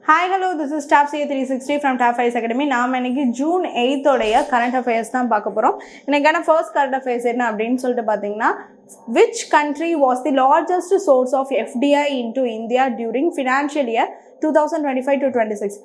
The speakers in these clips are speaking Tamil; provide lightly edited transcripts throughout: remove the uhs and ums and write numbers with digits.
Hi, hello, this is Staff CA360 from Staff Ice Academy. நாம் இன்னைக்கு ஜூன் 8th உடைய கரண்ட் அஃபேர்ஸ் தான் பார்க்க போகிறோம். இன்னைக்கான ஃபர்ஸ்ட் கரண்ட் அஃபேர்ஸ் என்ன அப்படின்னு சொல்லிட்டு பார்த்தீங்கன்னா, which country was the largest source of FDI into India during financial year 2025 to 26?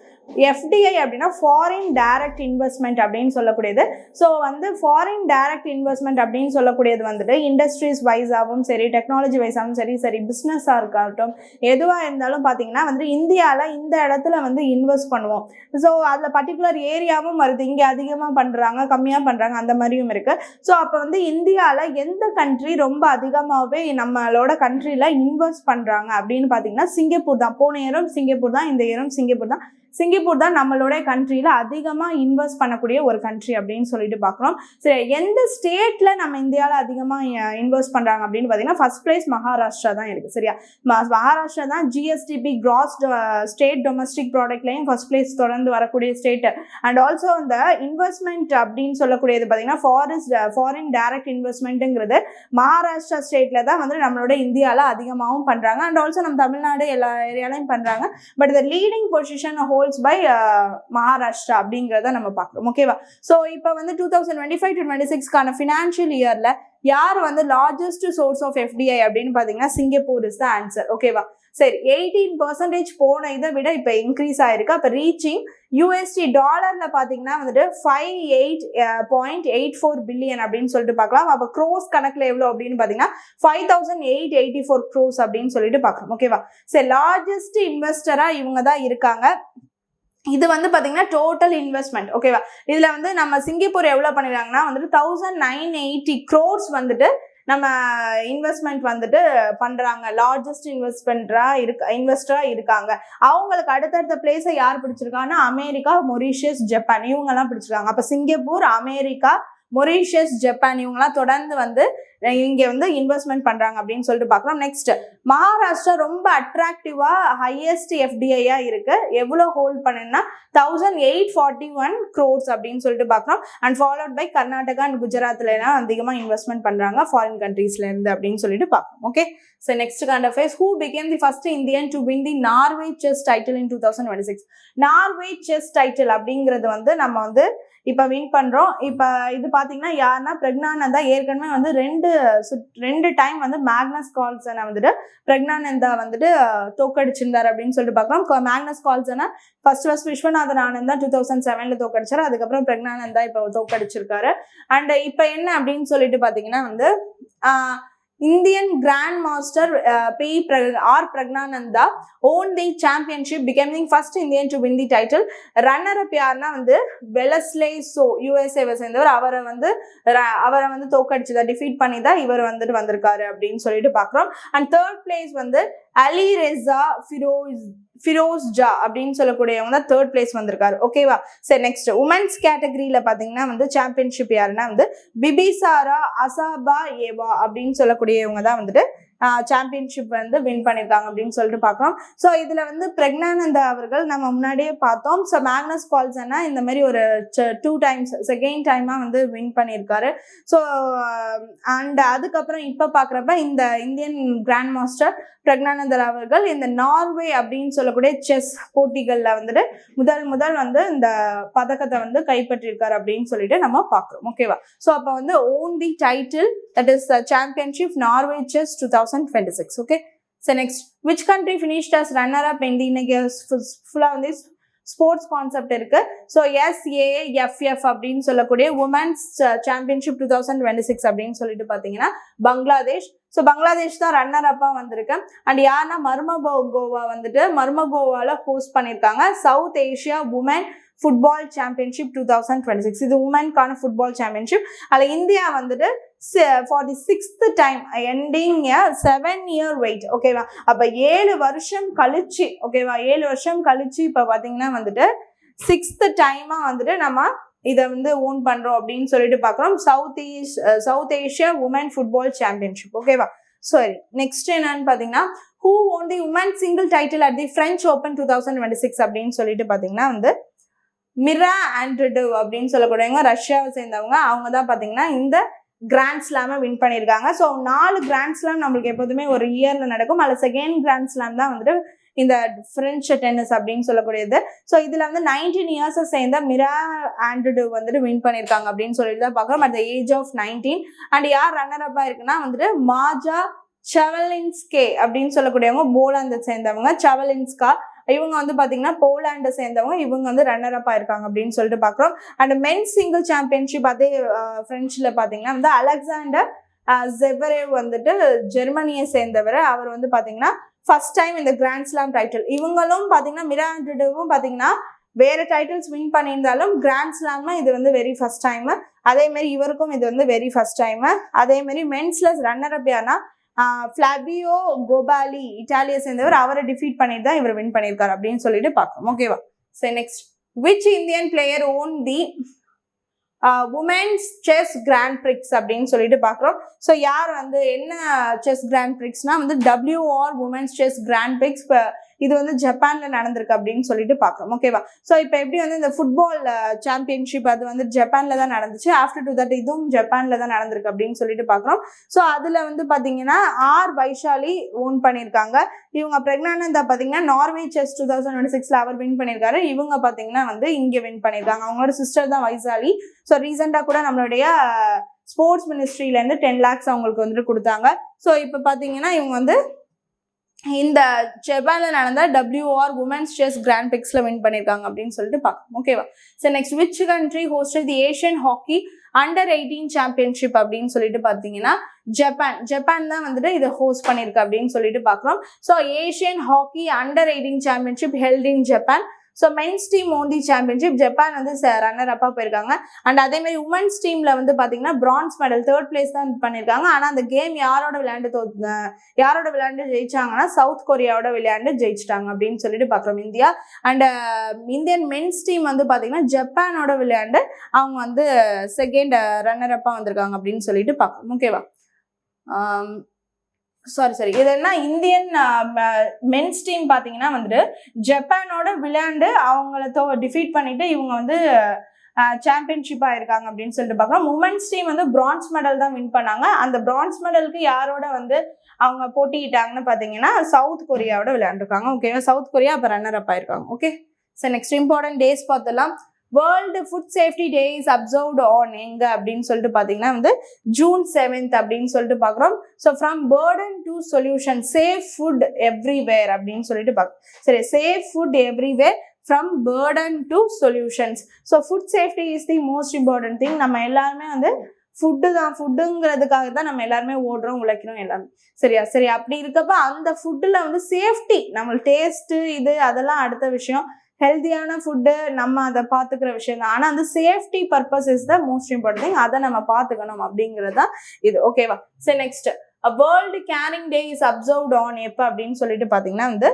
FDI அப்படின்னா ஃபாரின் டைரக்ட் இன்வெஸ்ட்மெண்ட் அப்படின்னு சொல்லக்கூடியது. ஸோ வந்து ஃபாரின் டைரக்ட் இன்வெஸ்ட்மெண்ட் அப்படின்னு சொல்லக்கூடியது வந்துட்டு இண்டஸ்ட்ரீஸ் வைஸாகவும் சரி, டெக்னாலஜி வைஸாகவும் சரி பிஸ்னஸாக இருக்கட்டும், எதுவாக இருந்தாலும் பார்த்தீங்கன்னா வந்து இந்தியாவில் இந்த இடத்துல வந்து இன்வெஸ்ட் பண்ணுவோம். ஸோ அதில் பர்டிகுலர் ஏரியாவும் வருது, இங்கே அதிகமாக பண்ணுறாங்க கம்மியாக பண்ணுறாங்க அந்த மாதிரியும் இருக்குது. ஸோ அப்போ வந்து இந்தியாவில் எந்த கண்ட்ரி ரொம்ப அதிகமாகவே நம்மளோட கண்ட்ரியில் இன்வெஸ்ட் பண்ணுறாங்க அப்படின்னு பார்த்தீங்கன்னா சிங்கப்பூர் தான். போன இயரும் சிங்கப்பூர் தான், இந்த இயரும் சிங்கப்பூர் தான். சிங்கப்பூர் தான் நம்மளோட கண்ட்ரியில் அதிகமாக இன்வெஸ்ட் பண்ணக்கூடிய ஒரு கண்ட்ரி அப்படின்னு சொல்லிட்டு பார்க்குறோம். சரி, எந்த ஸ்டேட்டில் நம்ம இந்தியாவில் அதிகமாக இன்வெஸ்ட் பண்ணுறாங்க அப்படின்னு பார்த்தீங்கன்னா ஃபர்ஸ்ட் பிளேஸ் மகாராஷ்டிரா தான் இருக்குது. சரியா, மகாராஷ்டிரா தான் GSDP கிராஸ் ஸ்டேட் டொமஸ்டிக் ப்ராடக்ட்லையும் ஃபர்ஸ்ட் பிளேஸ் தொடர்ந்து வரக்கூடிய ஸ்டேட். அண்ட் ஆல்சோ இந்த இன்வெஸ்ட்மெண்ட் அப்படின்னு சொல்லக்கூடியது பார்த்தீங்கன்னா ஃபாரின் டைரக்ட் இன்வெஸ்ட்மெண்ட்டுங்கிறது மகாராஷ்டிரா ஸ்டேட்டில் தான் வந்து நம்மளோட இந்தியாவில் அதிகமாகவும் பண்ணுறாங்க. அண்ட் ஆல்சோ நம்ம தமிழ்நாடு எல்லா ஏரியாலையும் பண்ணுறாங்க. பட் இந்த லீடிங் பொசிஷன் பை மகாராஷ்டிரா அப்படிங்கிறத நம்ம பார்க்குறோம். ஓகேவா? ஸோ இப்போ வந்து 2025 to 26க்கான ஃபினான்ஷியல் இயரில் யார் வந்து லார்ஜஸ்ட் சோர்ஸ் ஆஃப் FDI அப்படின்னு பார்த்தீங்கன்னா சிங்கப்பூர் இஸ் த ஆன்சர். ஓகேவா? சரி, 18% போன இதை விட இப்போ இன்க்ரீஸ் ஆயிருக்கு. அப்போ ரீச்சிங் USD டாலரில் பார்த்தீங்கன்னா வந்துட்டு 58.84 பில்லியன் அப்படின்னு சொல்லிட்டு பார்க்கலாம். அப்போ க்ரோஸ் கணக்கில் எவ்வளோ அப்படின்னு பார்த்தீங்கன்னா 5884 crores அப்படின்னு சொல்லிட்டு பார்க்குறோம். ஓகேவா? சரி, லார்ஜஸ்ட் இன்வெஸ்டராக இவங்க தான் இருக்காங்க. இது வந்து பார்த்தீங்கன்னா டோட்டல் இன்வெஸ்ட்மெண்ட். ஓகேவா? இதில் வந்து நம்ம சிங்கப்பூர் எவ்வளோ பண்ணிடுறாங்கன்னா வந்துட்டு 1980 crores வந்துட்டு நம்ம இன்வெஸ்ட்மெண்ட் வந்துட்டு பண்ணுறாங்க. லார்ஜஸ்ட் இன்வெஸ்டராக இருக்காங்க. அவங்களுக்கு அடுத்தடுத்த பிளேஸை யார் பிடிச்சிருக்காங்கன்னா அமெரிக்கா, மொரீஷியஸ், ஜப்பான் இவங்கெல்லாம் பிடிச்சிருக்காங்க. அப்போ சிங்கப்பூர், அமெரிக்கா, மொரீஷியஸ், ஜப்பான் இவங்கெல்லாம் தொடர்ந்து வந்து இங்கே வந்து இன்வெஸ்ட்மெண்ட் பண்ணுறாங்க அப்படின்னு சொல்லிட்டு பார்க்குறோம். நெக்ஸ்ட், மகாராஷ்டிரா ரொம்ப அட்ராக்டிவாக ஹையஸ்ட் FDI-யாக இருக்குது. எவ்வளோ ஹோல்ட் பண்ணுன்னா 1841 crores அப்படின்னு சொல்லிட்டு பார்க்குறோம். And followed by Karnataka and குஜராத்லாம் அதிகமாக இன்வெஸ்ட்மெண்ட் பண்ணுறாங்க ஃபாரின் கண்ட்ரீஸ்லேருந்து அப்படின்னு சொல்லிட்டு பார்க்குறோம். Okay, so next current affairs. Who became the first Indian to win the Norway chess title in 2026? Norway chess title அப்படிங்கிறது வந்து நம்ம வந்து இப்போ வின் பண்ணுறோம். இப்போ இது பார்த்தீங்கன்னா யாருன்னா பிரக்னானந்தா. ஏற்கனவே வந்து ரெண்டு டைம் வந்து மேக்னஸ் கார்ல்சனை வந்துட்டு பிரக்னானந்தா வந்துட்டு தோக்கடிச்சிருந்தார் அப்படின்னு சொல்லிட்டு பார்க்கலாம். மேக்னஸ் கார்ல்சனை ஃபர்ஸ்ட் விஸ்வநாதன் ஆனந்தா 2007 தோக்கடிச்சாரு. அதுக்கப்புறம் பிரக்னானந்தா இப்போ தோக்கடிச்சிருக்காரு. அண்ட் இப்போ என்ன அப்படின்னு சொல்லிட்டு பார்த்தீங்கன்னா வந்து Indian Grandmaster R. Pragnanandha owned the championship, becoming first Indian to win the title. Runner-up யாருன்னா வந்து வெலஸ்லே சோ, USA சேர்ந்தவர். அவரை வந்து தோக்கடிச்சுதான், டிஃபீட் பண்ணி தான் இவர் வந்துட்டு வந்திருக்காரு அப்படின்னு சொல்லிட்டு பார்க்குறோம். அண்ட் தேர்ட் பிளேஸ் வந்து அலி ரெசா ஃபிரோஸ்ஜா அப்படின்னு சொல்லக்கூடியவங்க தான் தேர்ட் பிளேஸ் வந்திருக்காரு. ஓகேவா? சரி, நெக்ஸ்ட் உமன்ஸ் கேட்டகரியில பாத்தீங்கன்னா வந்து சாம்பியன்ஷிப் யாருன்னா வந்து பிபிசாரா அசாபா ஏவா அப்படின்னு சொல்லக்கூடியவங்க தான் வந்துட்டு சாம்பியன்ஷிப் வந்து வின் பண்ணியிருக்காங்க அப்படின்னு சொல்லிட்டு பார்க்குறோம். ஸோ இதில் வந்து பிரக்னானந்தா அவர்கள் நம்ம முன்னாடியே பார்த்தோம். ஸோ மேக்னஸ் கார்ல்சன்னா இந்த மாதிரி ஒரு 2 times செகண்ட் டைமாக வந்து வின் பண்ணியிருக்காரு. ஸோ அண்ட் அதுக்கப்புறம் இப்போ பார்க்குறப்ப இந்த இந்தியன் கிராண்ட் மாஸ்டர் பிரக்னானந்தர் அவர்கள் இந்த நார்வே அப்படின்னு சொல்லக்கூடிய செஸ் போட்டிகளில் வந்துட்டு முதல் வந்து இந்த பதக்கத்தை வந்து கைப்பற்றியிருக்காரு அப்படின்னு சொல்லிட்டு நம்ம பார்க்குறோம். ஓகேவா? ஸோ அப்போ வந்து own the title, that is championship Norway chess 2026. Okay, so next, which country finished as runner-up in the இன்னைக்கு ஃபுல்லாக வந்து ஸ்போர்ட்ஸ் கான்செப்ட் இருக்கு. ஸோ SAFF அப்படின்னு சொல்லக்கூடிய உமன்ஸ் சாம்பியன்ஷிப் 2026 அப்படின்னு சொல்லிட்டு பார்த்தீங்கன்னா பங்களாதேஷ். ஸோ பங்களாதேஷ் தான் ரன்னர்-அப்பாக வந்திருக்கு. அண்ட் யாருன்னா மர்மகோவா வந்துட்டு மர்மகோவாவில் ஹோஸ்ட் பண்ணியிருக்காங்க South Asia women football championship 2026. இது உமனுக்கான ஃபுட்பால் சாம்பியன்ஷிப். அதில் இந்தியா வந்துட்டு for the 6th time ending a 7-year wait. ஓகேவா? அப்போ 7 வருஷம் கழிச்சு, ஓகேவா, 7 வருஷம் கழிச்சு இப்போ பார்த்தீங்கன்னா வந்துட்டு 6th time வந்துட்டு நம்ம இதை வந்து ஓன் பண்றோம் அப்படின்னு சொல்லிட்டு பார்க்குறோம். South Asia women football championship. ஓகேவா? சரி, நெக்ஸ்ட் என்னன்னு பார்த்தீங்கன்னா who won the women single title at the French Open 2026 அப்படின்னு சொல்லிட்டு பார்த்தீங்கன்னா வந்து மிரா ஆண்ட்ரிடவ் அப்படின்னு சொல்லக்கூடியவங்க ரஷ்யாவை சேர்ந்தவங்க. அவங்க தான் பார்த்தீங்கன்னா இந்த கிராண்ட் ஸ்லாமை வின் பண்ணியிருக்காங்க. ஸோ 4 கிராண்ட் ஸ்லாம் நம்மளுக்கு எப்போதுமே ஒரு இயரில் நடக்கும். அதில் செகண்ட் கிராண்ட் ஸ்லாம் தான் வந்துட்டு இந்த பிரெஞ்சு டென்னிஸ் அப்படின்னு சொல்லக்கூடியது. ஸோ இதுல வந்து 19 இயர்ஸ் சேர்ந்த மிரா ஆண்ட்ரூ வந்துட்டு வின் பண்ணியிருக்காங்க அப்படின்னு சொல்லிட்டு தான் பார்க்குறோம். At the age of 19. And யார் ரன்னர் அப்பா இருக்குன்னா வந்துட்டு மாஜா செவலின்ஸ்கே அப்படின்னு சொல்லக்கூடியவங்க போலாந்தை சேர்ந்தவங்க. செவலின்ஸ்கா இவங்க வந்து பாத்தீங்கன்னா போலாண்டை சேர்ந்தவங்க. இவங்க வந்து ரன்னர் அப்பா இருக்காங்க அப்படின்னு சொல்லிட்டு பாக்குறோம். அண்ட் மென்ஸ் சிங்கிள் சாம்பியன்ஷிப் அதே பிரெஞ்சுல பாத்தீங்கன்னா வந்து அலெக்சாண்டர் ஜெவரேவ் வந்துட்டு ஜெர்மனியை சேர்ந்தவர். அவர் வந்து பாத்தீங்கன்னா ஃபர்ஸ்ட் டைம் இந்த கிராண்ட் ஸ்லாம் டைட்டில். இவங்களும் பாத்தீங்கன்னா மிரா ஆண்ட்ரூவும் பாத்தீங்கன்னா வேற டைட்டில்ஸ் வின் பண்ணியிருந்தாலும் கிராண்ட் ஸ்லாம்னா இது வந்து வெரி ஃபர்ஸ்ட் டைம். அதே மாதிரி இவருக்கும் இது வந்து வெரி ஃபர்ஸ்ட் டைம். அதே மாதிரி மென்ஸ்ல ரன்னர் அப் யாருன்னா ஃபிளாவியோ கோபாலி இட்டாலியை சேர்ந்தவர். அவரை டிஃபீட் பண்ணிட்டு தான் இவர் வின் பண்ணியிருக்காரு அப்படின்னு சொல்லிட்டு பார்க்கணும். ஓகேவா? சரி, next which Indian player won the women's chess grand prix அப்படின்னு சொல்லிட்டு பார்க்குறோம். ஸோ யார் வந்து என்ன செஸ் கிராண்ட் பிரிக்ஸ்னா வந்து WR women's chess grand prix. இது வந்து ஜப்பான்ல நடந்திருக்கு அப்படின்னு சொல்லிட்டு பார்க்குறோம். ஓகேவா? ஸோ இப்போ எப்படி வந்து இந்த ஃபுட்பால் சாம்பியன்ஷிப் அது வந்து ஜப்பான்ல தான் நடந்துச்சு. ஆஃப்டர் டு தட் இதுவும் ஜப்பான்ல தான் நடந்திருக்கு அப்படின்னு சொல்லிட்டு பார்க்குறோம். ஸோ அதுல வந்து பாத்தீங்கன்னா ஆர் வைஷாலி ஓன் பண்ணியிருக்காங்க. இவங்க பிரெக்னானந்தா பாத்தீங்கன்னா நார்வே செஸ் 2026ல அவர் வின் பண்ணியிருக்காரு. இவங்க பாத்தீங்கன்னா வந்து இங்க வின் பண்ணியிருக்காங்க. அவங்களோட சிஸ்டர் தான் வைஷாலி. ஸோ ரீசெண்டா கூட நம்மளுடைய ஸ்போர்ட்ஸ் மினிஸ்ட்ரியில இருந்து 10 lakhs அவங்களுக்கு வந்துட்டு கொடுத்தாங்க. ஸோ இப்போ பாத்தீங்கன்னா இவங்க வந்து இந்த ஜப்பான்ல நடந்த WR உமன்ஸ் செஸ் கிராண்ட் பிரிக்ஸ்ல வின் பண்ணிருக்காங்க அப்படின்னு சொல்லிட்டு பார்க்கணும். ஓகேவா? சரி, next which country hosted the Asian hockey under 18 championship அப்படின்னு சொல்லிட்டு பாத்தீங்கன்னா ஜப்பான் தான் வந்துட்டு இதை ஹோஸ்ட் பண்ணிருக்கு அப்படின்னு சொல்லிட்டு பாக்குறோம். So Asian hockey under 18 championship held in Japan. So men's team won the championship. Japan வந்து ரன்னர் அப்பா போயிருக்காங்க. அண்ட் அதே மாதிரி உமன்ஸ் டீம்ல வந்து பாத்தீங்கன்னா பிரான்ஸ் மெடல் 3rd பிளேஸ் தான் பண்ணிருக்காங்க. ஆனா அந்த கேம் யாரோட விளையாண்டு ஜெயிச்சாங்கன்னா சவுத் கொரியாவோட விளையாண்டு ஜெயிச்சிட்டாங்க அப்படின்னு சொல்லிட்டு பாக்குறோம் India. And Indian men's team வந்து பாத்தீங்கன்னா ஜப்பானோட விளையாண்டு அவங்க வந்து செகண்ட் ரன்னர் அப்பா வந்திருக்காங்க அப்படின்னு சொல்லிட்டு பாக்குறோம். ஓகேவா? சாரி இது என்ன இந்தியன் மென்ஸ் டீம் பாத்தீங்கன்னா வந்துட்டு ஜப்பானோட விளையாண்டு அவங்கள டிஃபீட் பண்ணிட்டு இவங்க வந்து சாம்பியன்ஷிப் ஆயிருக்காங்க அப்படின்னு சொல்லிட்டு பாக்குறோம். உமன்ஸ் டீம் வந்து பிரான்ஸ் மெடல் தான் வின் பண்ணாங்க. அந்த பிரான்ஸ் மெடலுக்கு யாரோட வந்து அவங்க போட்டிக்கிட்டாங்கன்னு பாத்தீங்கன்னா சவுத் கொரியாவோட விளையாண்டுருக்காங்க. ஓகேவா? சவுத் கொரியா அப்ப ரன்னர் அப் ஆயிருக்காங்க. ஓகே, சரி, நெக்ஸ்ட் இம்பார்ட்டன்ட் டேஸ் பார்த்தலாம். World food safety day is observed on எங்க அப்படின்னு சொல்லிட்டு பாத்தீங்கன்னா வந்து June 7th அப்படின்னு சொல்லிட்டு பாக்குறோம். So from burden to solution safe food everywhere அப்படின்னு சொல்லிட்டு பார்க்கணும். சரி, safe food everywhere from burden to solutions. So food safety is the most important thing. நம்ம எல்லாருமே வந்து ஃபுட்டுங்கிறதுக்காக தான் நம்ம எல்லாருமே ஓடுறோம் உழைக்கிறோம் எல்லாமே. சரியா? சரி, அப்படி இருக்கப்ப அந்த ஃபுட்டுல வந்து சேஃப்டி நம்ம டேஸ்ட் இது அதெல்லாம் அடுத்த விஷயம். ஹெல்தியான ஃபுட்டு நம்ம அதை பார்த்துக்கிற விஷயம் தான். ஆனால் அந்த safety purpose is the most important thing. அதை நம்ம பார்த்துக்கணும் அப்படிங்கிறது தான் இது. ஓகேவா? சரி, next world caring day is observed on எப்போ அப்படின்னு சொல்லிட்டு பார்த்தீங்கன்னா வந்து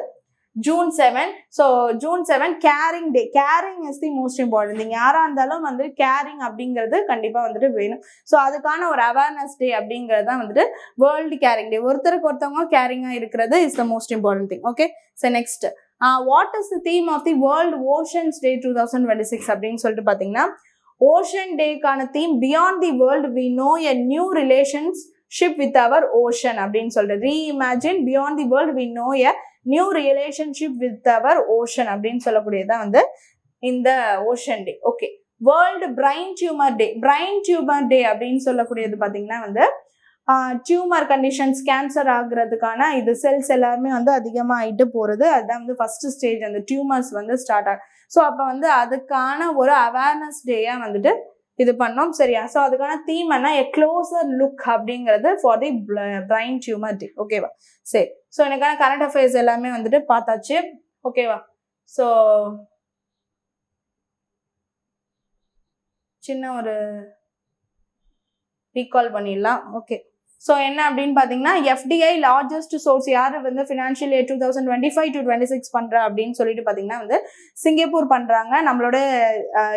June 7. So June 7 caring day. Caring is the most important thing. யாராக இருந்தாலும் வந்து கேரிங் அப்படிங்கிறது கண்டிப்பாக வந்துட்டு வேணும். ஸோ அதுக்கான ஒரு அவேர்னஸ் டே அப்படிங்கிறது தான் வந்துட்டு வேர்ல்டு கேரிங் டே. ஒருத்தருக்கு ஒருத்தவங்க கேரிங்காக இருக்கிறது is the most important thing. Okay, so next what is the theme of the world oceans day 2026 அப்படின்னு சொல்லிட்டு பார்த்தீங்கன்னா ஓஷன் டேக்கான theme beyond the world we know a new relationship with our ocean அப்படின்னு சொல்லிட்டு reimagine beyond the world we know a new relationship with our ocean அப்படின்னு சொல்லக்கூடியதான் வந்து இந்த ocean day. Okay, world brain tumour day. Brain tumour day அப்படின்னு சொல்லக்கூடியது பார்த்தீங்கன்னா வந்து டியூமர் கண்டிஷன்ஸ் கேன்சர் ஆகுறதுக்கான இது செல்ஸ் எல்லாருமே வந்து அதிகமாக ஆகிட்டு போகிறது. அதுதான் வந்து ஃபர்ஸ்ட் ஸ்டேஜ் அந்த டியூமர்ஸ் வந்து ஸ்டார்ட் ஆகும். ஸோ அப்போ வந்து அதுக்கான ஒரு அவேர்னஸ் டேயாக வந்துட்டு இது பண்ணோம். சரியா? ஸோ அதுக்கான தீம் என்ன எ க்ளோசர் லுக் அப்படிங்கிறது ஃபார் தி பிரைன் டியூமர் டே. ஓகேவா? சரி, ஸோ எனக்கான கரண்ட் அஃபேர்ஸ் எல்லாமே வந்துட்டு பார்த்தாச்சு. ஓகேவா? ஸோ சின்ன ஒரு ரீகால் பண்ணிடலாம். ஓகே, ஸோ என்ன அப்படின்னு பார்த்தீங்கன்னா FDI லார்ஜஸ்ட் சோர்ஸ் யார் வந்து ஃபினான்ஷியல் இயர் 2025 to 26 பண்ணுறா அப்படின்னு சொல்லிட்டு பார்த்தீங்கன்னா வந்து சிங்கப்பூர் பண்ணுறாங்க. நம்மளோட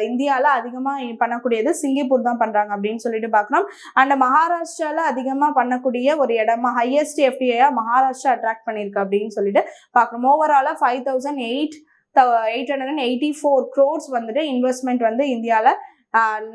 இந்தியாவில் அதிகமாக பண்ணக்கூடியது சிங்கப்பூர் தான் பண்ணுறாங்க அப்படின்னு சொல்லிட்டு பார்க்கணும். அண்ட் மகாராஷ்டிராவில் அதிகமாக பண்ணக்கூடிய ஒரு இடமா ஹையஸ்ட் FDI மகாராஷ்டிரா அட்ராக்ட் பண்ணியிருக்கு அப்படின்னு சொல்லிட்டு பார்க்கணும். ஓவராலாக 5,884 crores வந்துட்டு இன்வெஸ்ட்மெண்ட் வந்து இந்தியாவில்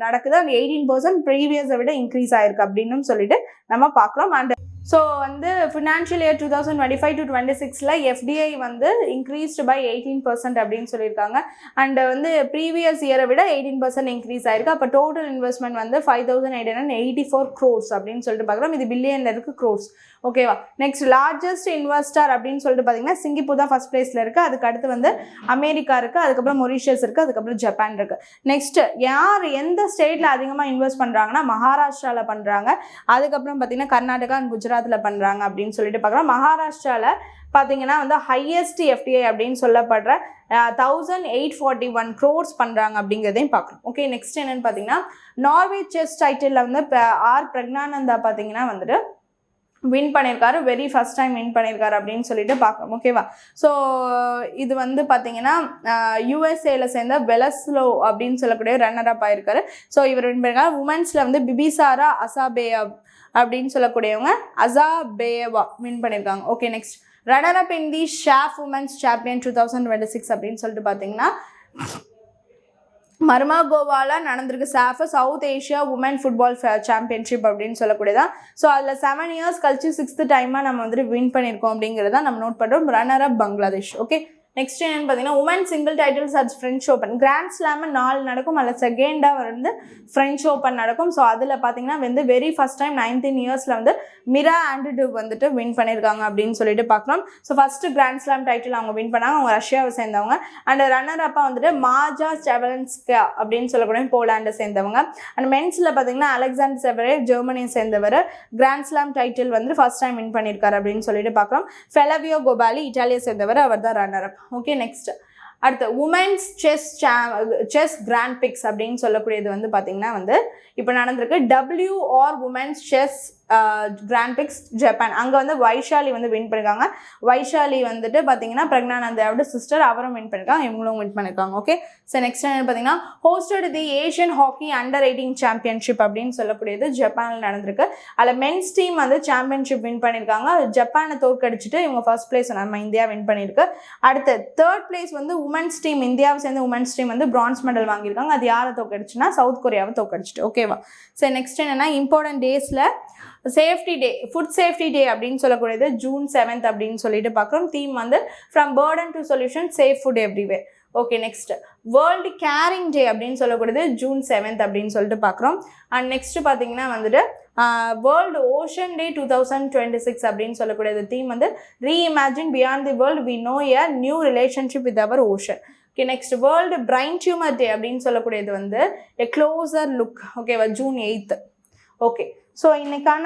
நடக்குது. அந்த 18% ப்ரீவியஸை விட இன்க்ரீஸ் ஆயிருக்கு அப்படின்னு சொல்லிட்டு நம்ம பார்க்குறோம். அண்ட் ஸோ வந்து ஃபினான்ஷியல் இயர் 2025 to 26ல எஃப்டிஐ வந்து இன்க்ரீஸ்டு பை 18% அப்படின்னு சொல்லியிருக்காங்க. அண்ட் வந்து ப்ரீவியஸ் இயரை விட 18% இன்க்ரீஸ் ஆயிருக்கு. அப்போ டோட்டல் இன்வெஸ்ட்மெண்ட் வந்து 5884 crores அப்படின்னு சொல்லிட்டு பார்க்குறோம். இது பில்லியனில் இருக்கு crores. ஓகேவா. நெக்ஸ்ட் லார்ஜஸ்ட் இன்வெஸ்டர் அப்படின்னு சொல்லிட்டு பார்த்தீங்கன்னா சிங்கப்பூர் தான் ஃபர்ஸ்ட் பிளேஸில் இருக்குது. அதுக்கு அடுத்து வந்து அமெரிக்கா இருக்குது, அதுக்கப்புறம் மொரிஷியஸ் இருக்குது, அதுக்கப்புறம் ஜப்பான் இருக்குது. நெக்ஸ்ட் யார் எந்த ஸ்டேட்டில் அதிகமாக இன்வெஸ்ட் பண்ணுறாங்கன்னா மகாராஷ்டிராவில் பண்ணுறாங்க, அதுக்கப்புறம் பார்த்தீங்கன்னா கர்நாடகா அண்ட் குஜராத்தில் பண்ணுறாங்க அப்படின்னு சொல்லிட்டு பார்க்குறோம். மகாராஷ்டிராவில் பார்த்தீங்கன்னா வந்து ஹையஸ்ட் எஃப்டிஐ அப்படின்னு சொல்லப்படுற 1841 crores பண்ணுறாங்க அப்படிங்கிறதையும் பார்க்குறோம். ஓகே. நெக்ஸ்ட் என்னென்னு பார்த்தீங்கன்னா நார்வே செஸ் டைட்டிலில் வந்து ஆர் பிரக்னானந்தா பார்த்தீங்கன்னா வந்துட்டு வின் பண்ணியிருக்காரு, வெரி ஃபர்ஸ்ட் டைம் வின் பண்ணியிருக்காரு அப்படின்னு சொல்லிட்டு பார்க்குறோம். ஓகேவா. ஸோ இது வந்து பார்த்தீங்கன்னா யூஎஸ்ஏல சேர்ந்த வெலஸ்லோ அப்படின்னு சொல்லக்கூடிய ரன்னர் அப் ஆயிருக்காரு. ஸோ இவர் வின் பண்ணியிருக்காரு. உமன்ஸில் வந்து பிபிசாரா அசாபேயா அப்படின்னு சொல்லக்கூடியவங்க அசாபேவா வின் பண்ணியிருக்காங்க. Okay. Next runner up in the SAFF women's champion 2026 அப்படின்னு சொல்லிட்டு பார்த்தீங்கன்னா மர்மாகோவாவில் நடந்திருக்கு SAFF south Asia women football championship அப்படின்னு சொல்லக்கூடியதான். ஸோ அதில் 7 years கழிச்சு 6th டைமாக நம்ம வந்துட்டு வின் பண்ணியிருக்கோம் அப்படிங்கிறத நம்ம நோட் பண்ணுறோம். Runner up Bangladesh. Okay. Next என்னன்னு பார்த்தீங்கன்னா women single titles at French Open grand slam 4 நடக்கும், அதில் செகண்டாக வந்து ஃப்ரெஞ்ச் ஓப்பன் நடக்கும். ஸோ அதில் பார்த்தீங்கன்னா வந்து வெரி ஃபர்ஸ்ட் டைம் 19 yearsல வந்து மிரா ஆண்ட்ரிடிவ் வந்துட்டு வின் பண்ணியிருக்காங்க அப்படின்னு சொல்லிட்டு பார்க்குறோம். So first grand slam title அவங்க வின் பண்ணாங்க, அவங்க ரஷ்யாவை சேர்ந்தவங்க. அண்ட் ரன்னர் அப்பா வந்துட்டு மாஜா செவலன்ஸ்கா அப்படின்னு சொல்லக்கூடிய போலாண்டை சேர்ந்தவங்க. அண்ட் மென்ஸில் பார்த்தீங்கன்னா அலெக்சாண்டர் செவரேவ் ஜெர்மனியை சேர்ந்தவர் கிராண்ட் ஸ்லாம் டைட்டில் வந்து ஃபர்ஸ்ட் டைம் வின் பண்ணியிருக்காரு அப்படின்னு சொல்லிட்டு பார்க்குறோம். ஃபெலவியோ கோபாலி இட்டாலியை சேர்ந்தவர், அவர் தான் ரன்னர் அப். ஓகே. நெக்ஸ்ட் அடுத்து உமன்ஸ் செஸ் கிராண்ட் பிக்ஸ் அப்படின்னு சொல்லக்கூடியது வந்து பார்த்தீங்கன்னா வந்து இப்போ நடந்திருக்கு. WR women's chess grand prix Japan. அங்கே வந்து வைஷாலி வந்து வின் பண்ணியிருக்காங்க. வைஷாலி வந்துட்டு பார்த்தீங்கன்னா பிரக்னானந்தாவோட சிஸ்டர், அவரும் வின் பண்ணியிருக்காங்க, இவங்களும் வின் பண்ணியிருக்காங்க. ஓகே. ஸோ நெக்ஸ்ட் என்ன பார்த்தீங்கன்னா hosted the Asian hockey under eighteen championship அப்படின்னு சொல்லக்கூடியது ஜப்பானில் நடந்திருக்கு. அதில் மென்ஸ் டீம் வந்து சாம்பியன்ஷிப் வின் பண்ணியிருக்காங்க. ஜப்பானை தோற்கடிச்சிட்டு இவங்க ஃபர்ஸ்ட் பிளேஸ் நம்ம இந்தியா வின் பண்ணியிருக்கு. அடுத்து தேர்ட் பிளேஸ் வந்து உமன்ஸ் டீம், இந்தியாவை சேர்ந்து உமன்ஸ் டீம் வந்து பிரான்ஸ் மெடல் வாங்கியிருக்காங்க. அது யாரை தோற்கடிச்சுன்னா சவுத் கொரியாவை தோற்கடிச்சிட்டு. ஓகேவா. ஸோ நெக்ஸ்ட் என்னன்னா இம்பார்ட்டன்ட் டேஸில் safety day, food safety day அப்படின்னு சொல்லக்கூடியது June 7th அப்படின்னு சொல்லிட்டு பார்க்குறோம். தீம் வந்து from burden to solution safe food everywhere. Okay. Next world caring day அப்படின்னு சொல்லக்கூடியது June 7th அப்படின்னு சொல்லிட்டு பார்க்குறோம். அண்ட் நெக்ஸ்ட் பார்த்தீங்கன்னா வந்துட்டு வேர்ல்டு ஓஷன் டே 2026 அப்படின்னு சொல்லக்கூடியது தீம் வந்து reimagine beyond the world we know a new relationship with our ocean. Okay. Next world brain tumour day அப்படின்னு சொல்லக்கூடியது வந்து எ க்ளோசர் லுக். ஓகேவா. June 8th. ஓகே. ஸோ இன்னைக்கான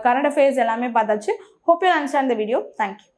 கரண்ட் அஃபேர்ஸ் எல்லாமே பார்த்தாச்சு. Hope you understand the video. Thank you.